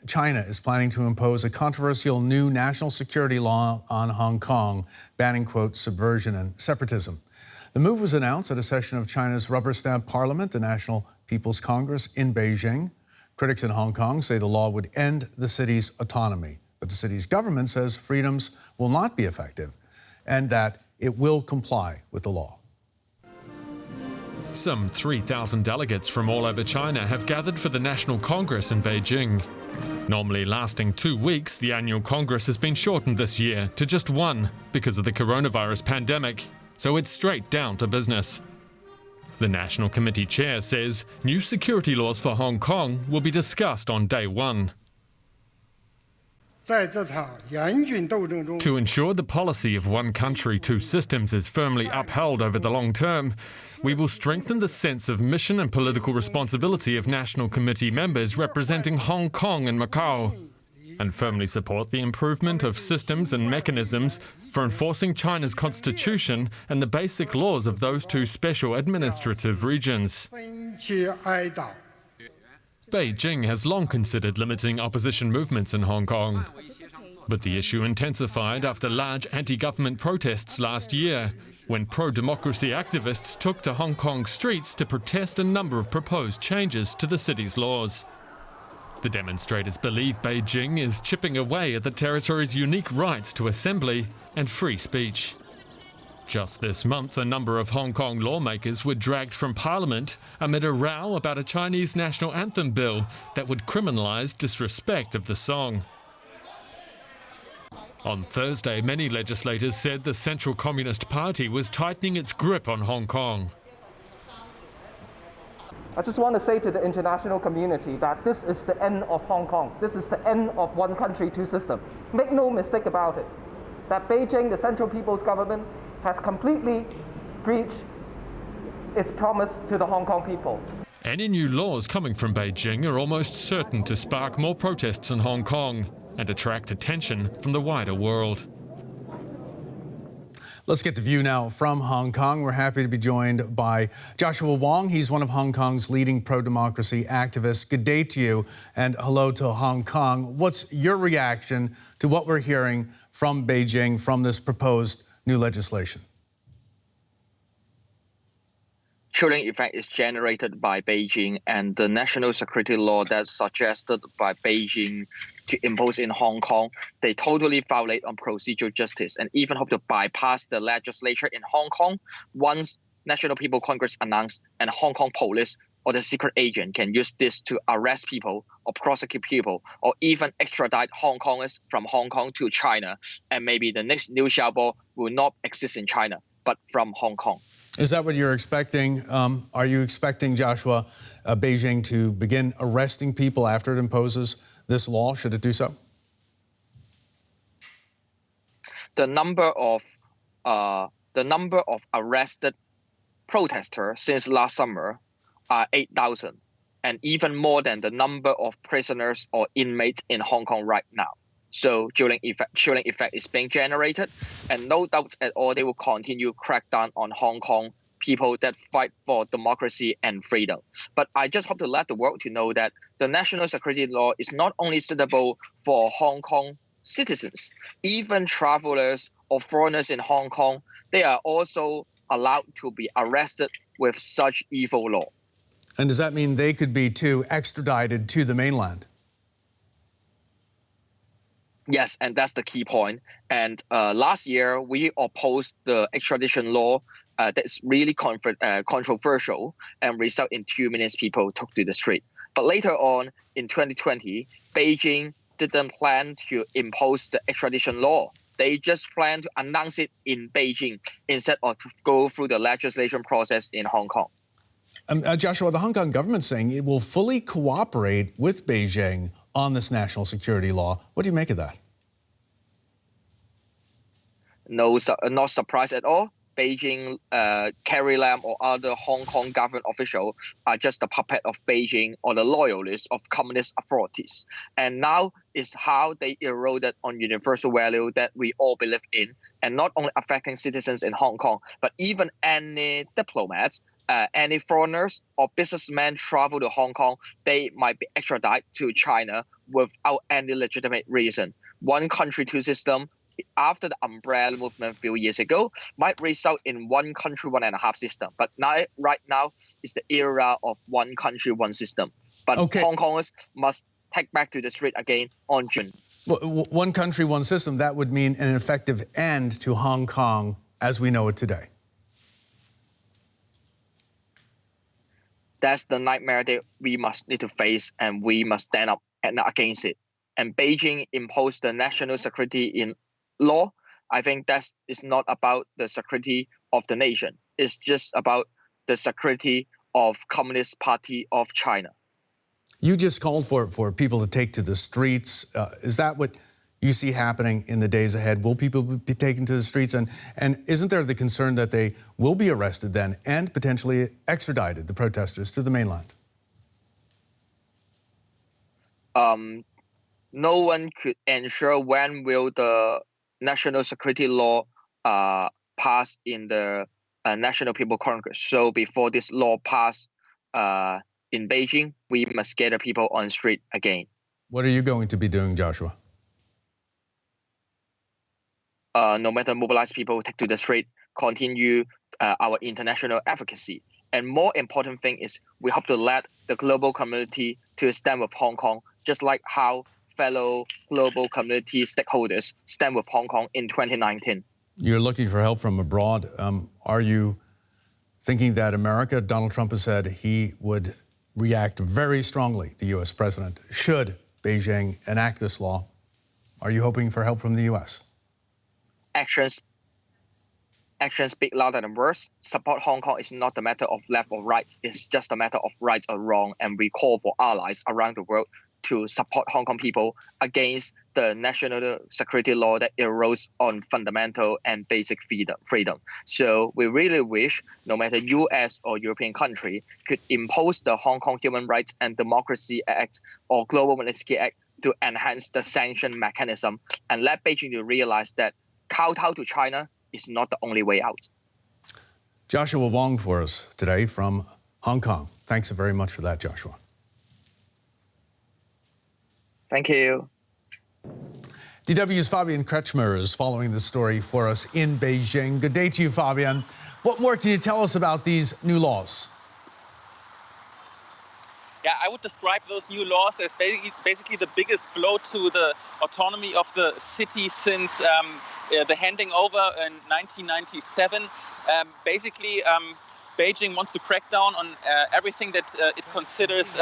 China is planning to impose a controversial new national security law on Hong Kong, banning, quote, subversion and separatism. The move was announced at a session of China's rubber stamp parliament, the National People's Congress in Beijing. Critics in Hong Kong say the law would end the city's autonomy, but the city's government says freedoms will not be effective and that it will comply with the law. Some 3,000 delegates from all over China have gathered for the National Congress in Beijing. Normally lasting 2 weeks, the annual Congress has been shortened this year to just one because of the coronavirus pandemic, so it's straight down to business. The National Committee chair says new security laws for Hong Kong will be discussed on day one. To ensure the policy of one country, two systems is firmly upheld over the long term, we will strengthen the sense of mission and political responsibility of National Committee members representing Hong Kong and Macau, and firmly support the improvement of systems and mechanisms for enforcing China's constitution and the basic laws of those two special administrative regions. Beijing has long considered limiting opposition movements in Hong Kong. But the issue intensified after large anti-government protests last year, when pro-democracy activists took to Hong Kong streets to protest a number of proposed changes to the city's laws. The demonstrators believe Beijing is chipping away at the territory's unique rights to assembly and free speech. Just this month, a number of Hong Kong lawmakers were dragged from Parliament amid a row about a Chinese national anthem bill that would criminalise disrespect of the song. On Thursday, many legislators said the Central Communist Party was tightening its grip on Hong Kong. I just want to say to the international community that this is the end of Hong Kong. This is the end of one country, two systems. Make no mistake about it, that Beijing, the Central People's Government, has completely breached its promise to the Hong Kong people. Any new laws coming from Beijing are almost certain to spark more protests in Hong Kong and attract attention from the wider world. Let's get the view now from Hong Kong. We're happy to be joined by Joshua Wong. He's one of Hong Kong's leading pro-democracy activists. Good day to you and hello to Hong Kong. What's your reaction to what we're hearing from Beijing from this proposed new legislation? Chilling effect is generated by Beijing, and the national security law that's suggested by Beijing to impose in Hong Kong, they totally violate on procedural justice and even hope to bypass the legislature in Hong Kong once National People's Congress announced, and Hong Kong police or the secret agent can use this to arrest people or prosecute people or even extradite Hong Kongers from Hong Kong to China. And maybe the next new Xiaobo will not exist in China, but from Hong Kong. Is that what you're expecting? Are you expecting, Joshua, Beijing to begin arresting people after it imposes this law, should it do so? The number of arrested protesters since last summer are 8,000, and even more than the number of prisoners or inmates in Hong Kong right now. So chilling effect is being generated, and no doubt at all they will continue crack down on Hong Kong people that fight for democracy and freedom. But I just hope to let the world to know that the national security law is not only suitable for Hong Kong citizens, even travelers or foreigners in Hong Kong, they are also allowed to be arrested with such evil law. And does that mean they could be too extradited to the mainland? Yes, and that's the key point. And last year, we opposed the extradition law that's really controversial and result in 2 million people took to the street. But later on, in 2020, Beijing didn't plan to impose the extradition law. They just plan to announce it in Beijing instead of to go through the legislation process in Hong Kong. Joshua, the Hong Kong government's saying it will fully cooperate with Beijing on this national security law. What do you make of that? No, not surprised at all. Beijing, Carrie Lam or other Hong Kong government officials are just the puppet of Beijing or the loyalists of communist authorities. And now is how they eroded on universal value that we all believe in, and not only affecting citizens in Hong Kong, but even any diplomats, any foreigners or businessmen travel to Hong Kong, they might be extradited to China without any legitimate reason. One country, two system, after the umbrella movement a few years ago, might result in one country, one and a half system. But right now is the era of one country, one system. But Hong Kongers must take back to the street again on June. One country, one system, that would mean an effective end to Hong Kong as we know it today. That's the nightmare that we must need to face, and we must stand up against it. And Beijing imposed the national security in law. I think that is not about the security of the nation. It's just about the security of Communist Party of China. You just called for people to take to the streets. Is that what you see happening in the days ahead? Will people be taken to the streets? And isn't there the concern that they will be arrested then and potentially extradited, the protesters, to the mainland? No one could ensure when will the national security law pass in the National People Congress. So before this law pass in Beijing, we must gather people on the street again. What are you going to be doing, Joshua? No matter mobilize people, take to the street, continue our international advocacy. And more important thing is we hope to let the global community to stand with Hong Kong, just like how fellow global community stakeholders stand with Hong Kong in 2019. You're looking for help from abroad. Are you thinking that America, Donald Trump has said he would react very strongly, the U.S. president, should Beijing enact this law? Are you hoping for help from the U.S.? Actions speak louder than words. Support Hong Kong is not a matter of left or right. It's just a matter of right or wrong. And we call for allies around the world to support Hong Kong people against the national security law that erodes on fundamental and basic freedom. So we really wish no matter US or European country could impose the Hong Kong Human Rights and Democracy Act or Global Magnitsky Act to enhance the sanction mechanism and let Beijing to realize that kowtow to China is not the only way out. Joshua Wong for us today from Hong Kong. Thanks very much for that, Joshua. Thank you. DW's Fabien Kretschmer is following the story for us in Beijing. Good day to you, Fabien. What more can you tell us about these new laws? Yeah, I would describe those new laws as basically the biggest blow to the autonomy of the city since the handing over in 1997. Beijing wants to crack down on everything that it considers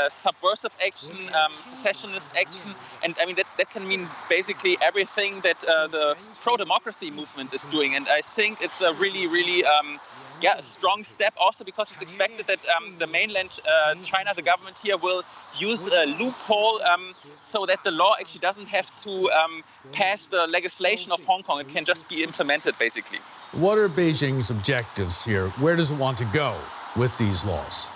subversive action, secessionist action, and I mean that can mean basically everything that the pro-democracy movement is doing. And I think it's a really a strong step also because it's expected that the mainland China, the government here, will use a loophole so that the law actually doesn't have to pass the legislation of Hong Kong. It can just be implemented, basically. What are Beijing's objectives here? Where does it want to go with these laws?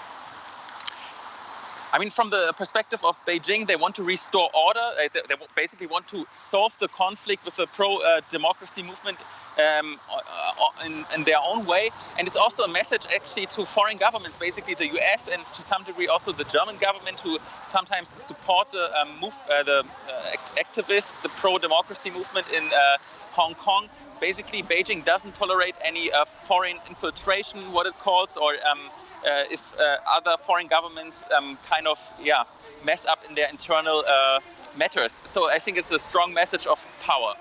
I mean, from the perspective of Beijing, they want to restore order. They basically want to solve the conflict with the pro-democracy movement in their own way. And it's also a message actually to foreign governments, basically the US and to some degree also the German government, who sometimes support the activists, the pro-democracy movement in Hong Kong. Basically, Beijing doesn't tolerate any foreign infiltration, what it calls, or if other foreign governments mess up in their internal matters. So I think it's a strong message of power.